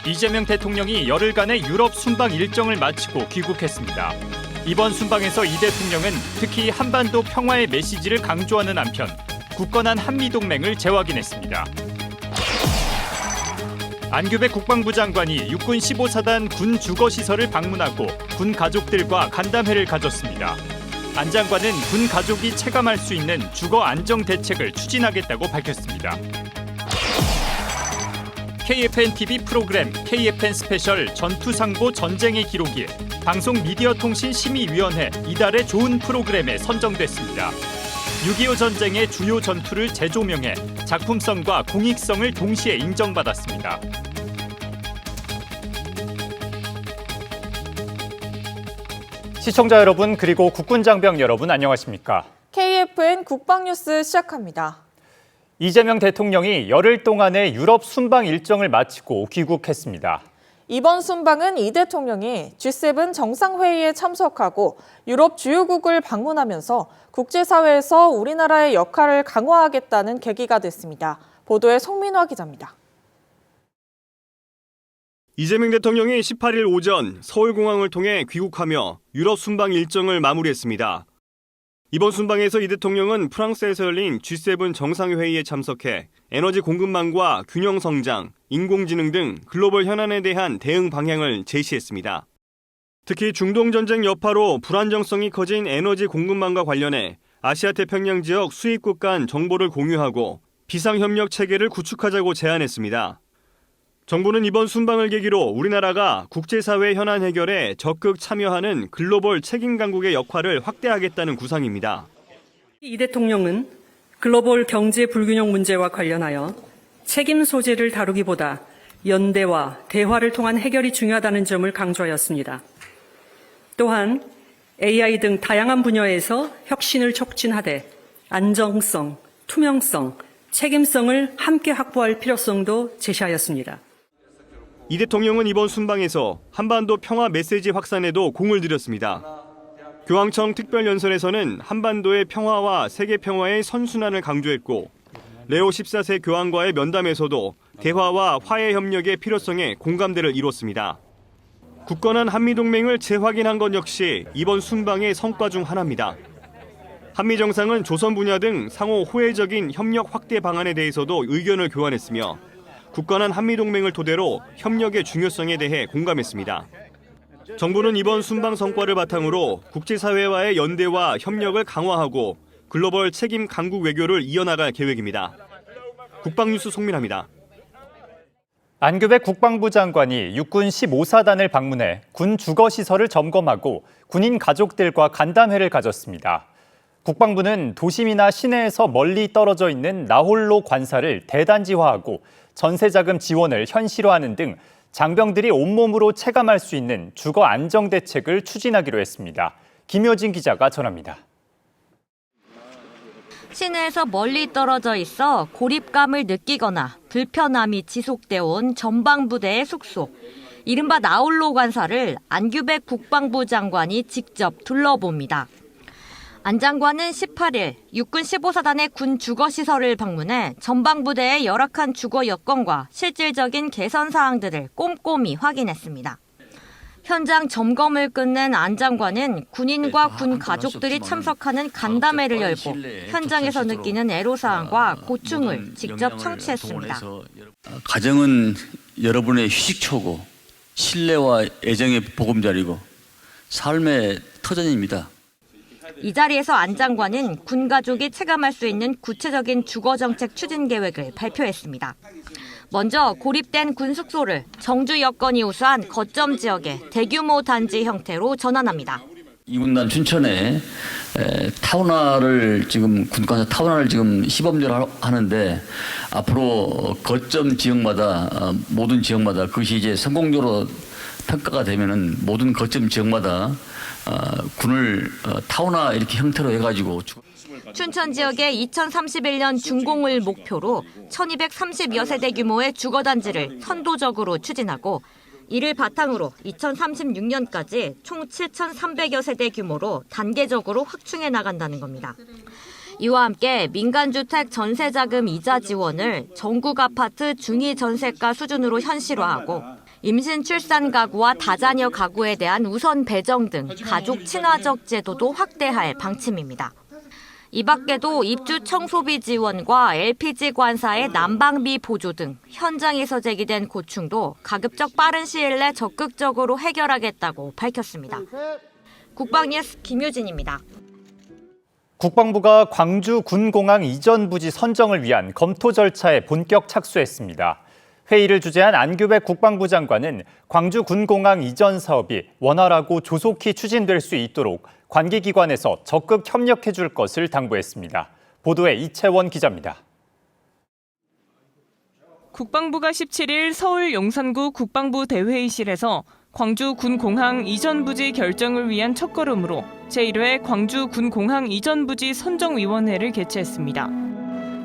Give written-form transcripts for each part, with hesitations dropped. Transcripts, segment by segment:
이재명 대통령이 열흘간의 유럽 순방 일정을 마치고 귀국했습니다. 이번 순방에서 이 대통령은 특히 한반도 평화의 메시지를 강조하는 한편 굳건한 한미동맹을 재확인했습니다. 안규백 국방부 장관이 육군 15사단 군 주거시설을 방문하고 군 가족들과 간담회를 가졌습니다. 안 장관은 군 가족이 체감할 수 있는 주거 안정 대책을 추진하겠다고 밝혔습니다. KFN TV 프로그램 KFN 스페셜 전투상보 전쟁의 기록이 방송미디어통신심의위원회 이달의 좋은 프로그램에 선정됐습니다. 6.25 전쟁의 주요 전투를 재조명해 작품성과 공익성을 동시에 인정받았습니다. 시청자 여러분 그리고 국군장병 여러분 안녕하십니까? KFN 국방뉴스 시작합니다. 이재명 대통령이 열흘 동안의 유럽 순방 일정을 마치고 귀국했습니다. 이번 순방은 이 대통령이 G7 정상회의에 참석하고 유럽 주요국을 방문하면서 국제사회에서 우리나라의 역할을 강화하겠다는 계기가 됐습니다. 보도에 송민화 기자입니다. 이재명 대통령이 18일 오전 서울공항을 통해 귀국하며 유럽 순방 일정을 마무리했습니다. 이번 순방에서 이 대통령은 프랑스에서 열린 G7 정상회의에 참석해 에너지 공급망과 균형 성장, 인공지능 등 글로벌 현안에 대한 대응 방향을 제시했습니다. 특히 중동 전쟁 여파로 불안정성이 커진 에너지 공급망과 관련해 아시아 태평양 지역 수입국 간 정보를 공유하고 비상협력 체계를 구축하자고 제안했습니다. 정부는 이번 순방을 계기로 우리나라가 국제사회 현안 해결에 적극 참여하는 글로벌 책임 강국의 역할을 확대하겠다는 구상입니다. 이 대통령은 글로벌 경제 불균형 문제와 관련하여 책임 소재를 다루기보다 연대와 대화를 통한 해결이 중요하다는 점을 강조하였습니다. 또한 AI 등 다양한 분야에서 혁신을 촉진하되 안정성, 투명성, 책임성을 함께 확보할 필요성도 제시하였습니다. 이 대통령은 이번 순방에서 한반도 평화 메시지 확산에도 공을 들였습니다. 교황청 특별연설에서는 한반도의 평화와 세계 평화의 선순환을 강조했고 레오 14세 교황과의 면담에서도 대화와 화해 협력의 필요성에 공감대를 이뤘습니다. 굳건한 한미동맹을 재확인한 것 역시 이번 순방의 성과 중 하나입니다. 한미 정상은 조선 분야 등 상호 호혜적인 협력 확대 방안에 대해서도 의견을 교환했으며 굳건한 한미동맹을 토대로 협력의 중요성에 대해 공감했습니다. 정부는 이번 순방 성과를 바탕으로 국제사회와의 연대와 협력을 강화하고 글로벌 책임 강국 외교를 이어나갈 계획입니다. 국방뉴스 송민아입니다. 안규백 국방부 장관이 육군 15사단을 방문해 군 주거시설을 점검하고 군인 가족들과 간담회를 가졌습니다. 국방부는 도심이나 시내에서 멀리 떨어져 있는 나홀로 관사를 대단지화하고 전세자금 지원을 현실화하는 등 장병들이 온몸으로 체감할 수 있는 주거 안정 대책을 추진하기로 했습니다. 김효진 기자가 전합니다. 시내에서 멀리 떨어져 있어 고립감을 느끼거나 불편함이 지속되어 온 전방부대의 숙소, 이른바 나홀로 관사를 안규백 국방부 장관이 직접 둘러봅니다. 안 장관은 18일 육군 15사단의 군 주거시설을 방문해 전방부대의 열악한 주거 여건과 실질적인 개선 사항들을 꼼꼼히 확인했습니다. 현장 점검을 끝낸 안 장관은 군인과 군 가족들이 참석하는 간담회를 열고 현장에서 느끼는 애로사항과 고충을 직접 청취했습니다. 가정은 여러분의 휴식처고 신뢰와 애정의 보금자리고 삶의 터전입니다. 이 자리에서 안 장관은 군 가족이 체감할 수 있는 구체적인 주거정책 추진 계획을 발표했습니다. 먼저 고립된 군 숙소를 정주 여건이 우수한 거점 지역의 대규모 단지 형태로 전환합니다. 이군단 춘천에 타운화를 지금 군관사 타운화를 지금 시범적으로 하는데 앞으로 거점 지역마다 모든 지역마다 그것이 이제 성공적으로 평가가 되면은 모든 거점 지역마다 군을 타운화 이렇게 형태로 해가지고. 춘천 지역의 2031년 준공을 목표로 1230여 세대 규모의 주거단지를 선도적으로 추진하고 이를 바탕으로 2036년까지 총 7300여 세대 규모로 단계적으로 확충해 나간다는 겁니다. 이와 함께 민간주택 전세자금 이자 지원을 전국 아파트 중위 전세가 수준으로 현실화하고 임신 출산 가구와 다자녀 가구에 대한 우선 배정 등 가족 친화적 제도도 확대할 방침입니다. 이 밖에도 입주 청소비 지원과 LPG 관사의 난방비 보조 등 현장에서 제기된 고충도 가급적 빠른 시일 내 적극적으로 해결하겠다고 밝혔습니다. 국방뉴스 김유진입니다. 국방부가 광주 군공항 이전 부지 선정을 위한 검토 절차에 본격 착수했습니다. 회의를 주재한 안규백 국방부 장관은 광주 군공항 이전 사업이 원활하고 조속히 추진될 수 있도록 관계기관에서 적극 협력해 줄 것을 당부했습니다. 보도에 이채원 기자입니다. 국방부가 17일 서울 용산구 국방부 대회의실에서 광주 군공항 이전 부지 결정을 위한 첫걸음으로 제1회 광주 군공항 이전 부지 선정위원회를 개최했습니다.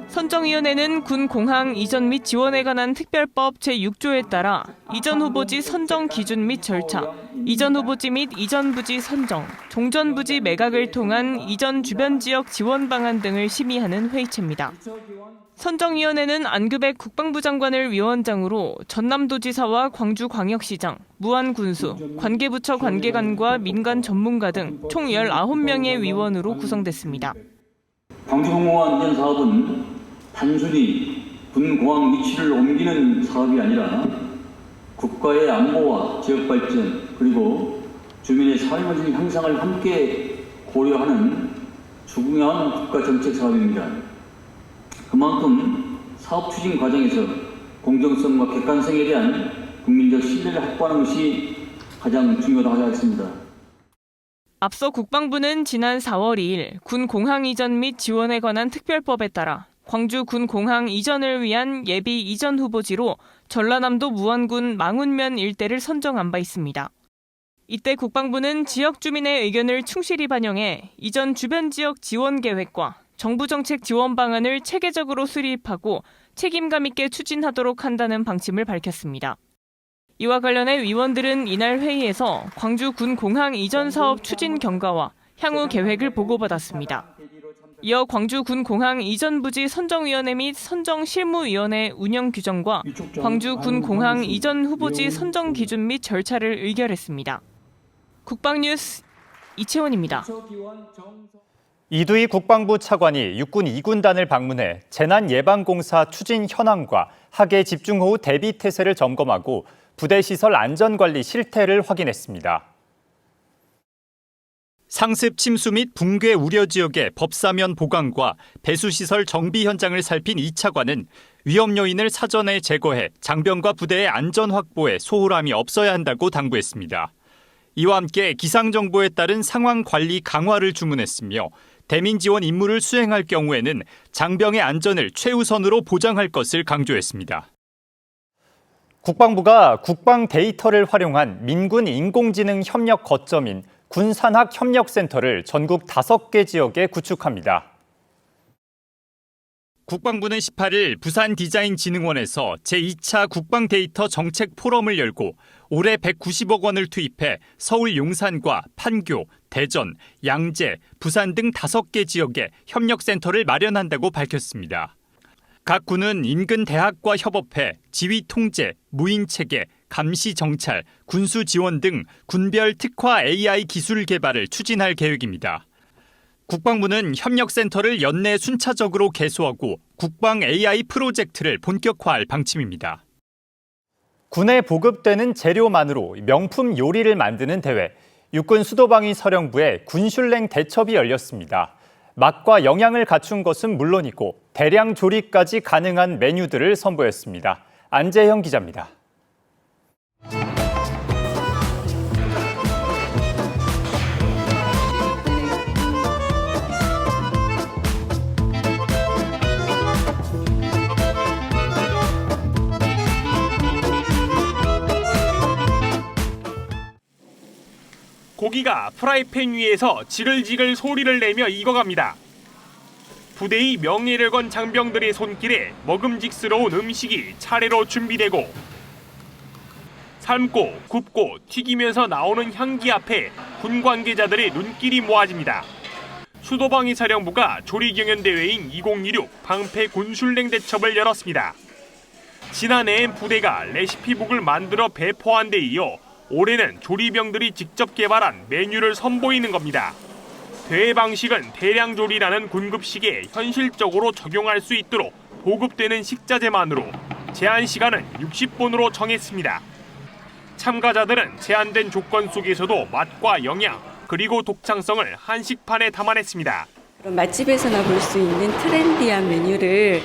선정위원회는 군공항 이전 및 지원에 관한 특별법 제6조에 따라 이전 후보지 선정 기준 및 절차, 이전 후보지 및 이전 부지 선정, 종전 부지 매각을 통한 이전 주변 지역 지원 방안 등을 심의하는 회의체입니다. 선정위원회는 안규백 국방부 장관을 위원장으로 전남도지사와 광주광역시장, 무안군수, 관계부처 관계관과 민간 전문가 등 총 19명의 위원으로 구성됐습니다. 광주공항 이전 사업은 단순히 군공항 위치를 옮기는 사업이 아니라 국가의 안보와 지역 발전 그리고 주민의 삶의 향상을 함께 고려하는 중요한 국가 정책 사업입니다. 그만큼 사업 추진 과정에서 공정성과 객관성에 대한 국민적 신뢰를 확보하는 것이 가장 중요하다고 하겠습니다. 앞서 국방부는 지난 4월 2일 군공항 이전 및 지원에 관한 특별법에 따라 광주 군공항 이전을 위한 예비 이전 후보지로 전라남도 무안군 망운면 일대를 선정한 바 있습니다. 이때 국방부는 지역 주민의 의견을 충실히 반영해 이전 주변 지역 지원 계획과 정부 정책 지원 방안을 체계적으로 수립하고 책임감 있게 추진하도록 한다는 방침을 밝혔습니다. 이와 관련해 위원들은 이날 회의에서 광주 군공항 이전 사업 추진 경과와 향후 계획을 보고받았습니다. 이어 광주 군공항 이전 부지 선정위원회 및 선정실무위원회 운영 규정과 광주 군공항 이전 후보지 선정 기준 및 절차를 의결했습니다. 국방뉴스 이채원입니다. 이두희 국방부 차관이 육군 2군단을 방문해 재난예방공사 추진 현황과 하계 집중호우 대비 태세를 점검하고 부대 시설 안전관리 실태를 확인했습니다. 상습 침수 및 붕괴 우려 지역의 법사면 보강과 배수시설 정비 현장을 살핀 이 차관은 위험 요인을 사전에 제거해 장병과 부대의 안전 확보에 소홀함이 없어야 한다고 당부했습니다. 이와 함께 기상정보에 따른 상황 관리 강화를 주문했으며 대민 지원 임무를 수행할 경우에는 장병의 안전을 최우선으로 보장할 것을 강조했습니다. 국방부가 국방 데이터를 활용한 민군 인공지능 협력 거점인 군산학협력센터를 전국 5개 지역에 구축합니다. 국방부는 18일 부산디자인진흥원에서 제2차 국방데이터 정책 포럼을 열고 올해 190억 원을 투입해 서울 용산과 판교, 대전, 양재, 부산 등 5개 지역에 협력센터를 마련한다고 밝혔습니다. 각 군은 인근 대학과 협업해 지휘 통제, 무인 체계, 감시 정찰, 군수 지원 등 군별 특화 AI 기술 개발을 추진할 계획입니다. 국방부는 협력센터를 연내 순차적으로 개소하고 국방 AI 프로젝트를 본격화할 방침입니다. 군에 보급되는 재료만으로 명품 요리를 만드는 대회, 육군 수도방위 사령부의 군슐랭 대첩이 열렸습니다. 맛과 영양을 갖춘 것은 물론이고 대량 조리까지 가능한 메뉴들을 선보였습니다. 안재형 기자입니다. 고기가 프라이팬 위에서 지글지글 소리를 내며 익어갑니다. 부대의 명예를 건 장병들의 손길에 먹음직스러운 음식이 차례로 준비되고 삶고 굽고 튀기면서 나오는 향기 앞에 군 관계자들의 눈길이 모아집니다. 수도방위 사령부가 조리 경연 대회인 2026 방패 군슐랭 대첩을 열었습니다. 지난해엔 부대가 레시피북을 만들어 배포한 데 이어 올해는 조리병들이 직접 개발한 메뉴를 선보이는 겁니다. 대회 방식은 대량조리라는 군급식에 현실적으로 적용할 수 있도록 보급되는 식자재만으로 제한 시간은 60분으로 정했습니다. 참가자들은 제한된 조건 속에서도 맛과 영양, 그리고 독창성을 한식판에 담아냈습니다. 맛집에서나 볼 수 있는 트렌디한 메뉴를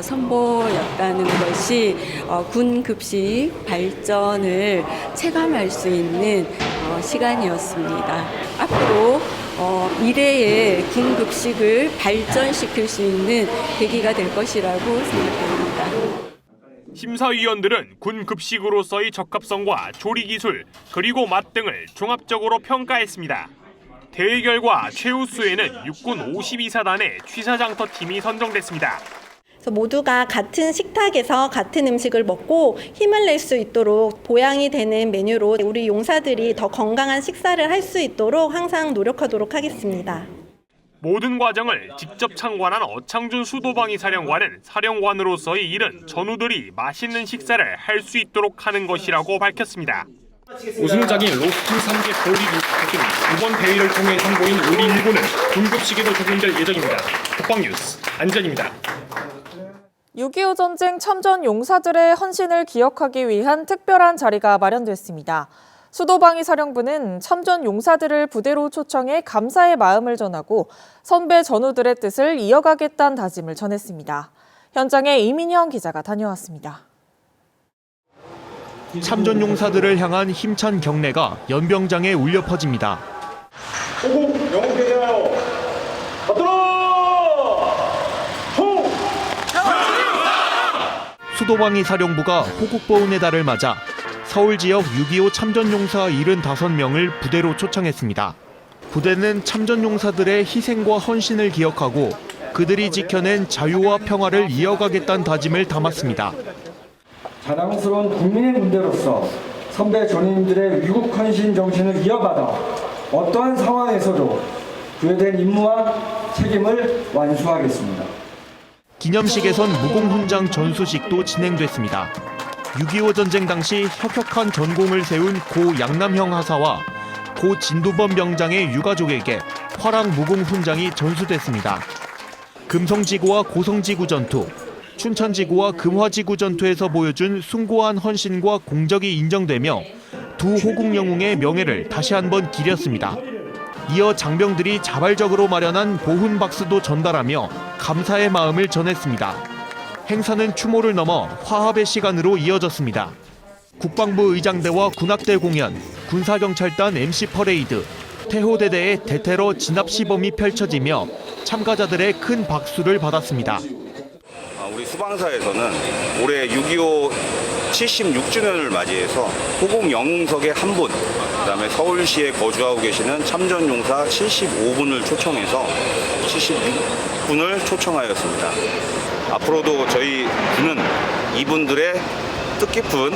선보였다는 것이 군 급식 발전을 체감할 수 있는 시간이었습니다. 앞으로 미래의 군 급식을 발전시킬 수 있는 계기가 될 것이라고 생각합니다. 심사위원들은 군 급식으로서의 적합성과 조리 기술, 그리고 맛 등을 종합적으로 평가했습니다. 대회 결과 최우수에는 육군 52사단의 취사장터 팀이 선정됐습니다. 모두가 같은 식탁에서 같은 음식을 먹고 힘을 낼 수 있도록 보양이 되는 메뉴로 우리 용사들이 더 건강한 식사를 할 수 있도록 항상 노력하도록 하겠습니다. 모든 과정을 직접 참관한 어창준 수도방위 사령관은 사령관으로서의 일은 전우들이 맛있는 식사를 할 수 있도록 하는 것이라고 밝혔습니다. 우승작인 로스트 3개 조리 육수는 이번 대회를 통해 선보인 요리 일부는 군급식에도 적용될 예정입니다. 국방뉴스 안전입니다. 6.25 전쟁 참전 용사들의 헌신을 기억하기 위한 특별한 자리가 마련됐습니다. 수도방위사령부는 참전 용사들을 부대로 초청해 감사의 마음을 전하고 선배 전우들의 뜻을 이어가겠다는 다짐을 전했습니다. 현장에 이민영 기자가 다녀왔습니다. 참전 용사들을 향한 힘찬 경례가 연병장에 울려 퍼집니다. 호국 영웅 대회하여 받들어! 호! 수도방위 사령부가 호국보훈의 달을 맞아 서울 지역 6.25 참전 용사 75명을 부대로 초청했습니다. 부대는 참전 용사들의 희생과 헌신을 기억하고 그들이 지켜낸 자유와 평화를 이어가겠다는 다짐을 담았습니다. 자랑스러운 국민의 군대로서 선배 전우님들의 위국 헌신 정신을 이어받아 어떠한 상황에서도 부여된 임무와 책임을 완수하겠습니다. 기념식에선 무공훈장 전수식도 진행됐습니다. 6.25 전쟁 당시 혁혁한 전공을 세운 고 양남형 하사와 고 진도범 병장의 유가족에게 화랑 무공훈장이 전수됐습니다. 금성지구와 고성지구 전투, 춘천지구와 금화지구 전투에서 보여준 숭고한 헌신과 공적이 인정되며 두 호국 영웅의 명예를 다시 한번 기렸습니다. 이어 장병들이 자발적으로 마련한 보훈 박스도 전달하며 감사의 마음을 전했습니다. 행사는 추모를 넘어 화합의 시간으로 이어졌습니다. 국방부 의장대와 군악대 공연, 군사경찰단 MC 퍼레이드, 태호대대의 대테러 진압 시범이 펼쳐지며 참가자들의 큰 박수를 받았습니다. 우리 수방사에서는 올해 6.25 76주년을 맞이해서 호국 영웅석의 한 분, 그다음에 서울시에 거주하고 계시는 참전용사 75분을 초청해서 76분을 초청하였습니다. 앞으로도 저희 군은 이분들의 뜻깊은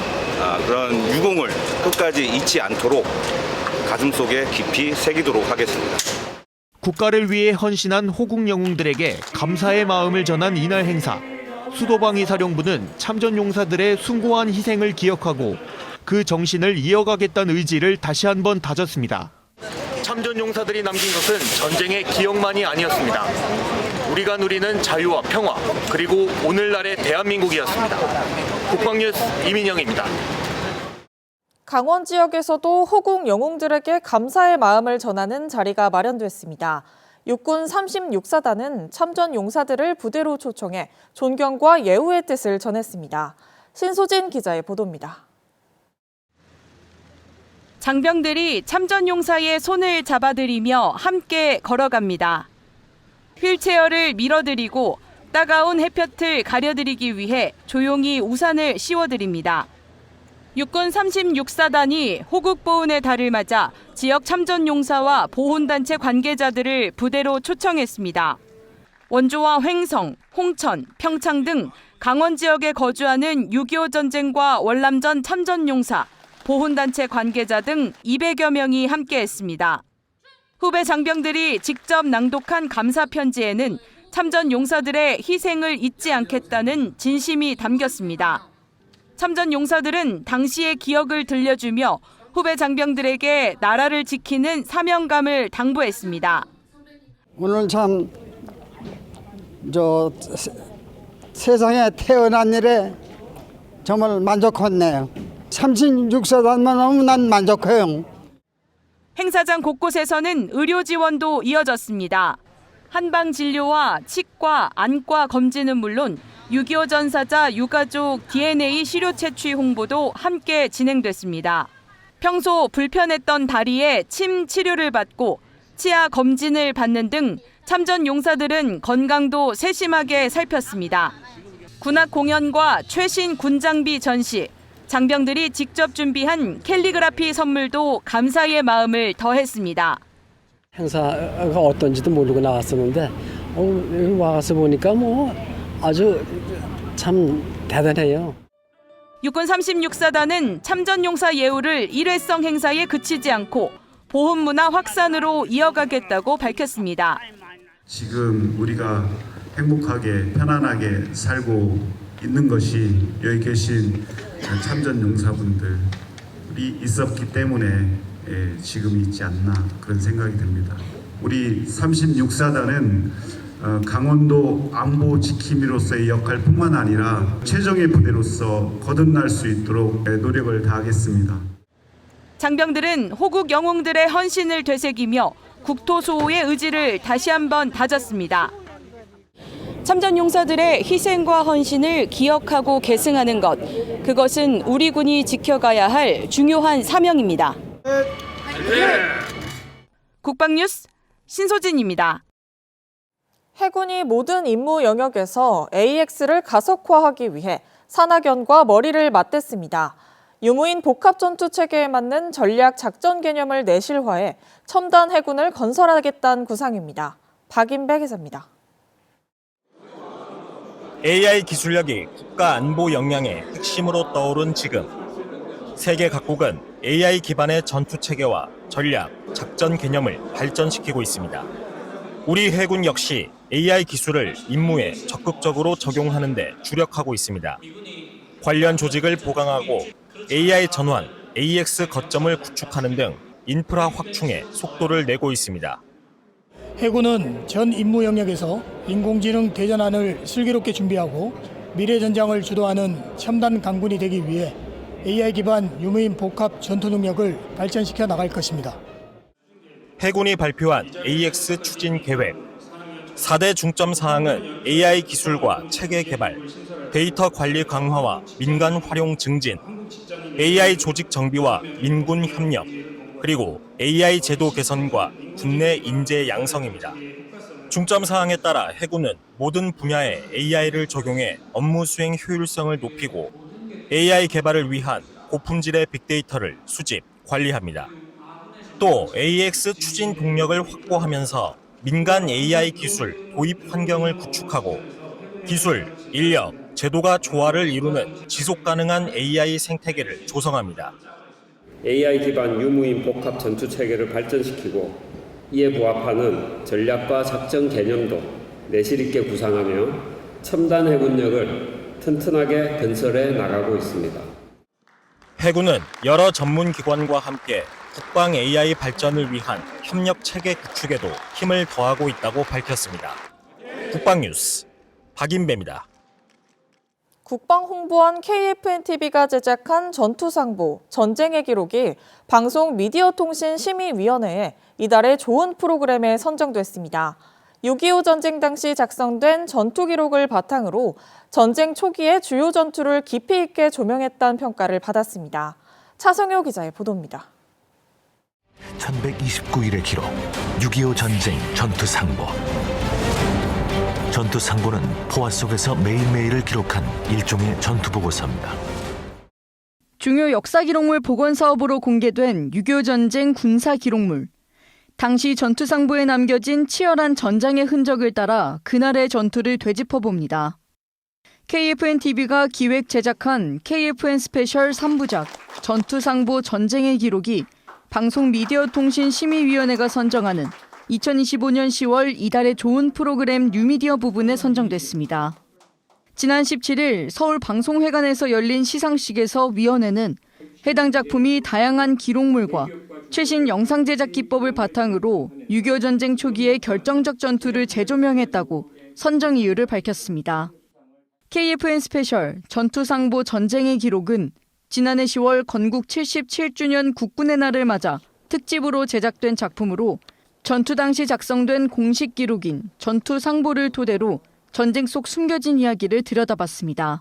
그런 유공을 끝까지 잊지 않도록 가슴속에 깊이 새기도록 하겠습니다. 국가를 위해 헌신한 호국 영웅들에게 감사의 마음을 전한 이날 행사. 수도방위 사령부는 참전 용사들의 숭고한 희생을 기억하고 그 정신을 이어가겠다는 의지를 다시 한번 다졌습니다. 참전 용사들이 남긴 것은 전쟁의 기억만이 아니었습니다. 우리가 누리는 자유와 평화, 그리고 오늘날의 대한민국이었습니다. 국방뉴스 이민영입니다. 강원 지역에서도 호국 영웅들에게 감사의 마음을 전하는 자리가 마련됐습니다. 육군 36사단은 참전 용사들을 부대로 초청해 존경과 예우의 뜻을 전했습니다. 신소진 기자의 보도입니다. 장병들이 참전 용사의 손을 잡아들이며 함께 걸어갑니다. 휠체어를 밀어드리고 따가운 햇볕을 가려드리기 위해 조용히 우산을 씌워드립니다. 육군 36사단이 호국보훈의 달을 맞아 지역 참전용사와 보훈단체 관계자들을 부대로 초청했습니다. 원주와 횡성, 홍천, 평창 등 강원 지역에 거주하는 6.25 전쟁과 월남전 참전용사, 보훈단체 관계자 등 200여 명이 함께했습니다. 후배 장병들이 직접 낭독한 감사 편지에는 참전 용사들의 희생을 잊지 않겠다는 진심이 담겼습니다. 참전 용사들은 당시의 기억을 들려주며 후배 장병들에게 나라를 지키는 사명감을 당부했습니다. 오늘 참 세상에 태어난 일에 정말 만족했네요. 36사단만 하면 난 만족해요. 행사장 곳곳에서는 의료 지원도 이어졌습니다. 한방 진료와 치과, 안과 검진은 물론 6.25 전사자 유가족 DNA 시료 채취 홍보도 함께 진행됐습니다. 평소 불편했던 다리에 침 치료를 받고 치아 검진을 받는 등 참전 용사들은 건강도 세심하게 살폈습니다. 군악 공연과 최신 군장비 전시, 장병들이 직접 준비한 캘리그라피 선물도 감사의 마음을 더했습니다. 행사가 어떤지도 모르고 나왔었는데 여기 와서 보니까 아주 참 대단해요. 육군 36사단은 참전용사 예우를 일회성 행사에 그치지 않고 보훈문화 확산으로 이어가겠다고 밝혔습니다. 지금 우리가 행복하게 편안하게 살고 있는 것이 여기 계신 참전용사분들이 있었기 때문에 지금 있지 않나 그런 생각이 듭니다. 우리 36사단은 강원도 안보 지킴이로서의 역할뿐만 아니라 최정예 부대로서 거듭날 수 있도록 노력을 다하겠습니다. 장병들은 호국 영웅들의 헌신을 되새기며 국토 수호의 의지를 다시 한번 다졌습니다. 참전 용사들의 희생과 헌신을 기억하고 계승하는 것, 그것은 우리 군이 지켜가야 할 중요한 사명입니다. 국방뉴스 신소진입니다. 해군이 모든 임무 영역에서 AX를 가속화하기 위해 산하견과 머리를 맞댔습니다. 유무인 복합 전투 체계에 맞는 전략 작전 개념을 내실화해 첨단 해군을 건설하겠다는 구상입니다. 박인배 기자입니다. AI 기술력이 국가 안보 역량의 핵심으로 떠오른 지금, 세계 각국은 AI 기반의 전투 체계와 전략, 작전 개념을 발전시키고 있습니다. 우리 해군 역시 AI 기술을 임무에 적극적으로 적용하는 데 주력하고 있습니다. 관련 조직을 보강하고 AI 전환, AX 거점을 구축하는 등 인프라 확충에 속도를 내고 있습니다. 해군은 전 임무 영역에서 인공지능 대전환을 슬기롭게 준비하고 미래 전장을 주도하는 첨단 강군이 되기 위해 AI 기반 유무인 복합 전투 능력을 발전시켜 나갈 것입니다. 해군이 발표한 AX 추진 계획. 4대 중점 사항은 AI 기술과 체계 개발, 데이터 관리 강화와 민간 활용 증진, AI 조직 정비와 민군 협력, 그리고 AI 제도 개선과 국내 인재 양성입니다. 중점 사항에 따라 해군은 모든 분야에 AI를 적용해 업무 수행 효율성을 높이고 AI 개발을 위한 고품질의 빅데이터를 수집, 관리합니다. 또 AX 추진 동력을 확보하면서 민간 AI 기술 도입 환경을 구축하고 기술, 인력, 제도가 조화를 이루는 지속 가능한 AI 생태계를 조성합니다. AI 기반 유무인 복합 전투 체계를 발전시키고 이에 부합하는 전략과 작전 개념도 내실 있게 구상하며 첨단 해군력을 튼튼하게 건설해 나가고 있습니다. 해군은 여러 전문 기관과 함께 국방 AI 발전을 위한 협력 체계 구축에도 힘을 더하고 있다고 밝혔습니다. 국방뉴스 박인배입니다. 국방홍보원 KFNTV가 제작한 전투상보, 전쟁의 기록이 방송미디어통신심의위원회에 이달의 좋은 프로그램에 선정됐습니다. 6.25 전쟁 당시 작성된 전투 기록을 바탕으로 전쟁 초기의 주요 전투를 깊이 있게 조명했다는 평가를 받았습니다. 차성효 기자의 보도입니다. 1129일의 기록, 6.25 전쟁 전투상보. 전투상보는 포화 속에서 매일매일을 기록한 일종의 전투보고서입니다. 중요 역사 기록물 복원 사업으로 공개된 6.25 전쟁 군사 기록물. 당시 전투상보에 남겨진 치열한 전장의 흔적을 따라 그날의 전투를 되짚어봅니다. KFNTV가 기획 제작한 KFN 스페셜 3부작 전투상보 전쟁의 기록이 방송미디어통신심의위원회가 선정하는 2025년 10월 이달의 좋은 프로그램 뉴미디어 부분에 선정됐습니다. 지난 17일 서울방송회관에서 열린 시상식에서 위원회는 해당 작품이 다양한 기록물과 최신 영상 제작 기법을 바탕으로 6.25 전쟁 초기의 결정적 전투를 재조명했다고 선정 이유를 밝혔습니다. KFN 스페셜 전투상보 전쟁의 기록은 지난해 10월 건국 77주년 국군의 날을 맞아 특집으로 제작된 작품으로 전투 당시 작성된 공식 기록인 전투상보를 토대로 전쟁 속 숨겨진 이야기를 들여다봤습니다.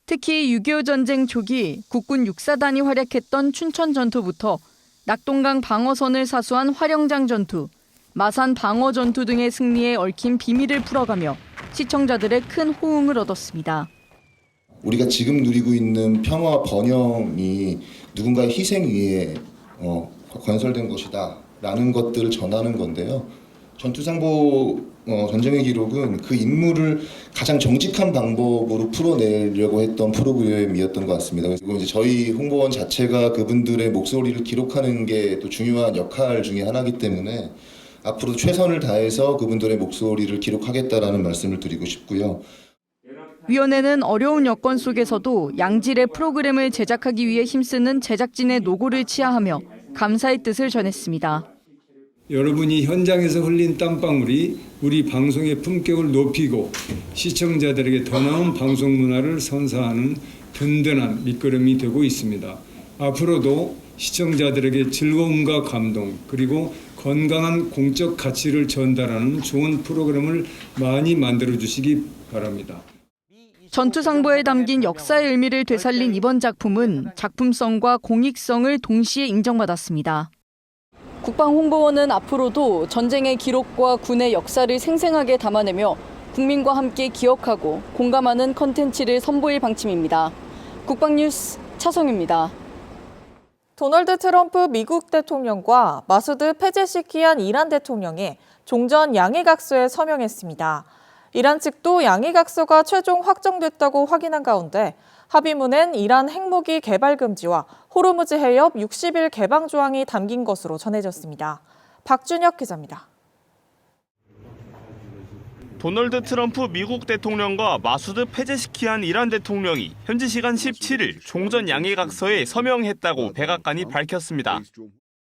특히 6.25 전쟁 초기 국군 육사단이 활약했던 춘천 전투부터 낙동강 방어선을 사수한 화령장 전투, 마산 방어 전투 등의 승리에 얽힌 비밀을 풀어가며 시청자들의 큰 호응을 얻었습니다. 우리가 지금 누리고 있는 평화 번영이 누군가의 희생 위에 건설된 것이다 라는 것들을 전하는 건데요. 전투상보 전쟁의 기록은 그 인물을 가장 정직한 방법으로 풀어내려고 했던 프로그램이었던 것 같습니다. 그리고 이제 저희 홍보원 자체가 그분들의 목소리를 기록하는 게 또 중요한 역할 중에 하나이기 때문에 앞으로도 최선을 다해서 그분들의 목소리를 기록하겠다라는 말씀을 드리고 싶고요. 위원회는 어려운 여건 속에서도 양질의 프로그램을 제작하기 위해 힘쓰는 제작진의 노고를 치하하며 감사의 뜻을 전했습니다. 여러분이 현장에서 흘린 땀방울이 우리 방송의 품격을 높이고 시청자들에게 더 나은 방송 문화를 선사하는 든든한 밑거름이 되고 있습니다. 앞으로도 시청자들에게 즐거움과 감동 그리고 건강한 공적 가치를 전달하는 좋은 프로그램을 많이 만들어주시기 바랍니다. 전투상보에 담긴 역사의 의미를 되살린 이번 작품은 작품성과 공익성을 동시에 인정받았습니다. 국방홍보원은 앞으로도 전쟁의 기록과 군의 역사를 생생하게 담아내며 국민과 함께 기억하고 공감하는 컨텐츠를 선보일 방침입니다. 국방뉴스 차성유입니다. 도널드 트럼프 미국 대통령과 마수드 페제시키안 이란 대통령이 종전 양해각서에 서명했습니다. 이란 측도 양해각서가 최종 확정됐다고 확인한 가운데 합의문엔 이란 핵무기 개발 금지와 호르무즈 해협 60일 개방 조항이 담긴 것으로 전해졌습니다. 박준혁 기자입니다. 도널드 트럼프 미국 대통령과 마수드 페제시키안 이란 대통령이 현지 시간 17일 종전 양해각서에 서명했다고 백악관이 밝혔습니다.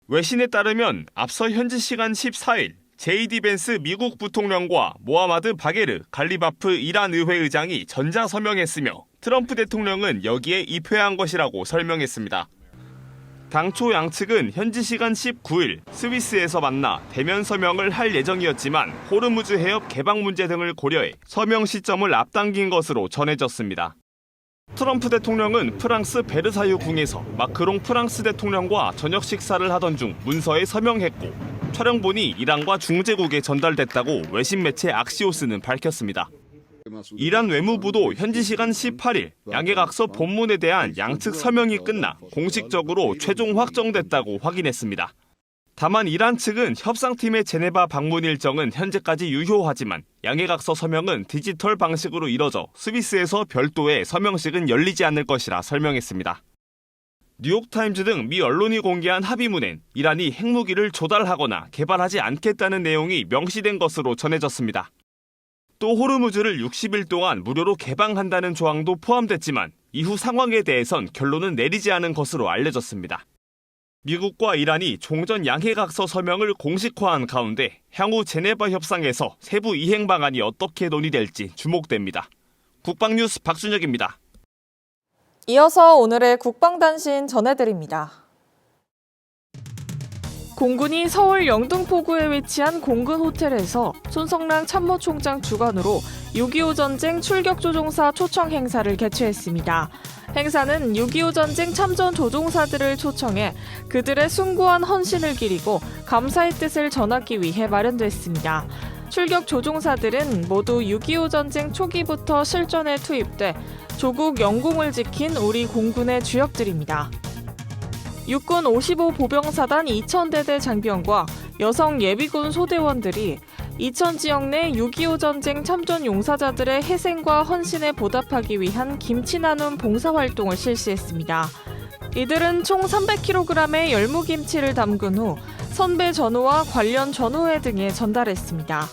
외신에 따르면 앞서 현지 시간 14일 제이디 벤스 미국 부통령과 모하마드 바게르 갈리바프 이란 의회 의장이 전자 서명했으며 트럼프 대통령은 여기에 입회한 것이라고 설명했습니다. 당초 양측은 현지 시간 19일 스위스에서 만나 대면 서명을 할 예정이었지만 호르무즈 해협 개방 문제 등을 고려해 서명 시점을 앞당긴 것으로 전해졌습니다. 트럼프 대통령은 프랑스 베르사유 궁에서 마크롱 프랑스 대통령과 저녁 식사를 하던 중 문서에 서명했고 촬영본이 이란과 중재국에 전달됐다고 외신 매체 악시오스는 밝혔습니다. 이란 외무부도 현지 시간 18일 양해각서 본문에 대한 양측 서명이 끝나 공식적으로 최종 확정됐다고 확인했습니다. 다만 이란 측은 협상팀의 제네바 방문 일정은 현재까지 유효하지만 양해각서 서명은 디지털 방식으로 이뤄져 스위스에서 별도의 서명식은 열리지 않을 것이라 설명했습니다. 뉴욕타임즈 등 미 언론이 공개한 합의문엔 이란이 핵무기를 조달하거나 개발하지 않겠다는 내용이 명시된 것으로 전해졌습니다. 또 호르무즈를 60일 동안 무료로 개방한다는 조항도 포함됐지만 이후 상황에 대해선 결론은 내리지 않은 것으로 알려졌습니다. 미국과 이란이 종전 양해각서 서명을 공식화한 가운데 향후 제네바 협상에서 세부 이행 방안이 어떻게 논의될지 주목됩니다. 국방뉴스 박준혁입니다. 이어서 오늘의 국방단신 전해드립니다. 공군이 서울 영등포구에 위치한 공군 호텔에서 손성랑 참모총장 주관으로 6.25 전쟁 출격조종사 초청 행사를 개최했습니다. 행사는 6.25 전쟁 참전 조종사들을 초청해 그들의 숭고한 헌신을 기리고 감사의 뜻을 전하기 위해 마련됐습니다. 출격 조종사들은 모두 6.25 전쟁 초기부터 실전에 투입돼 조국 영공을 지킨 우리 공군의 주역들입니다. 육군 55 보병사단 2000대대 장병과 여성 예비군 소대원들이 이천 지역 내 6.25 전쟁 참전 용사자들의 희생과 헌신에 보답하기 위한 김치 나눔 봉사활동을 실시했습니다. 이들은 총 300kg의 열무김치를 담근 후 선배 전우와 관련 전우회 등에 전달했습니다.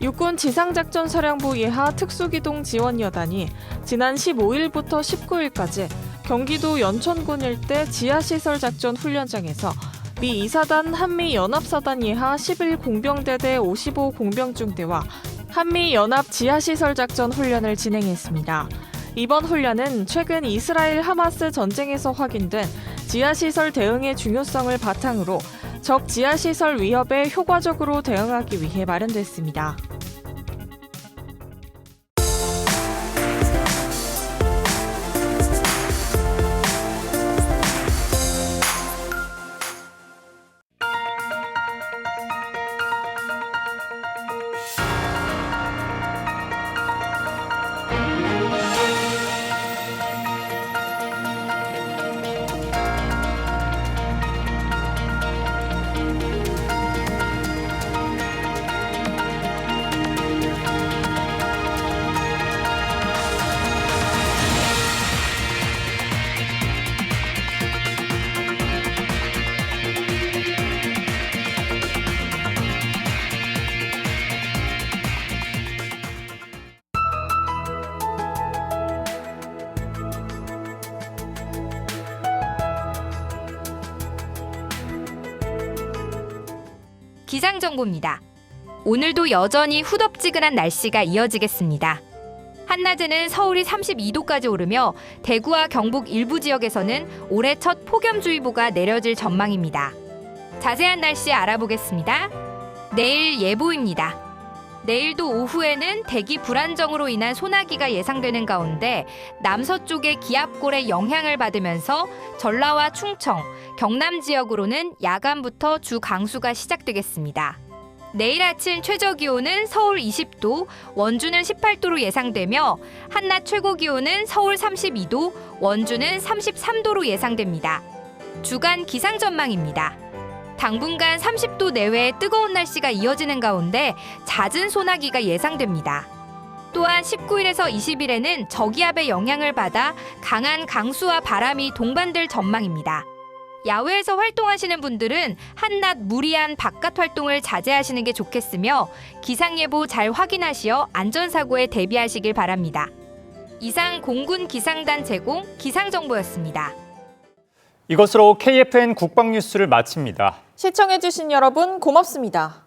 육군 지상작전사령부 예하 특수기동 지원여단이 지난 15일부터 19일까지 경기도 연천군 일대 지하시설 작전 훈련장에서 미 2사단 한미연합사단 예하 11공병대대 55공병중대와 한미연합 지하시설 작전 훈련을 진행했습니다. 이번 훈련은 최근 이스라엘 하마스 전쟁에서 확인된 지하시설 대응의 중요성을 바탕으로 적 지하시설 위협에 효과적으로 대응하기 위해 마련됐습니다. 기상정보입니다. 오늘도 여전히 후덥지근한 날씨가 이어지겠습니다. 한낮에는 서울이 32도까지 오르며 대구와 경북 일부 지역에서는 올해 첫 폭염주의보가 내려질 전망입니다. 자세한 날씨 알아보겠습니다. 내일 예보입니다. 내일도 오후에는 대기 불안정으로 인한 소나기가 예상되는 가운데 남서쪽의 기압골의 영향을 받으면서 전라와 충청, 경남 지역으로는 야간부터 주 강수가 시작되겠습니다. 내일 아침 최저기온은 서울 20도, 원주는 18도로 예상되며 한낮 최고기온은 서울 32도, 원주는 33도로 예상됩니다. 주간 기상 전망입니다. 당분간 30도 내외의 뜨거운 날씨가 이어지는 가운데 잦은 소나기가 예상됩니다. 또한 19일에서 20일에는 저기압의 영향을 받아 강한 강수와 바람이 동반될 전망입니다. 야외에서 활동하시는 분들은 한낮 무리한 바깥 활동을 자제하시는 게 좋겠으며 기상예보 잘 확인하시어 안전사고에 대비하시길 바랍니다. 이상 공군 기상단 제공 기상정보였습니다. 이것으로 KFN 국방뉴스를 마칩니다. 시청해주신 여러분 고맙습니다.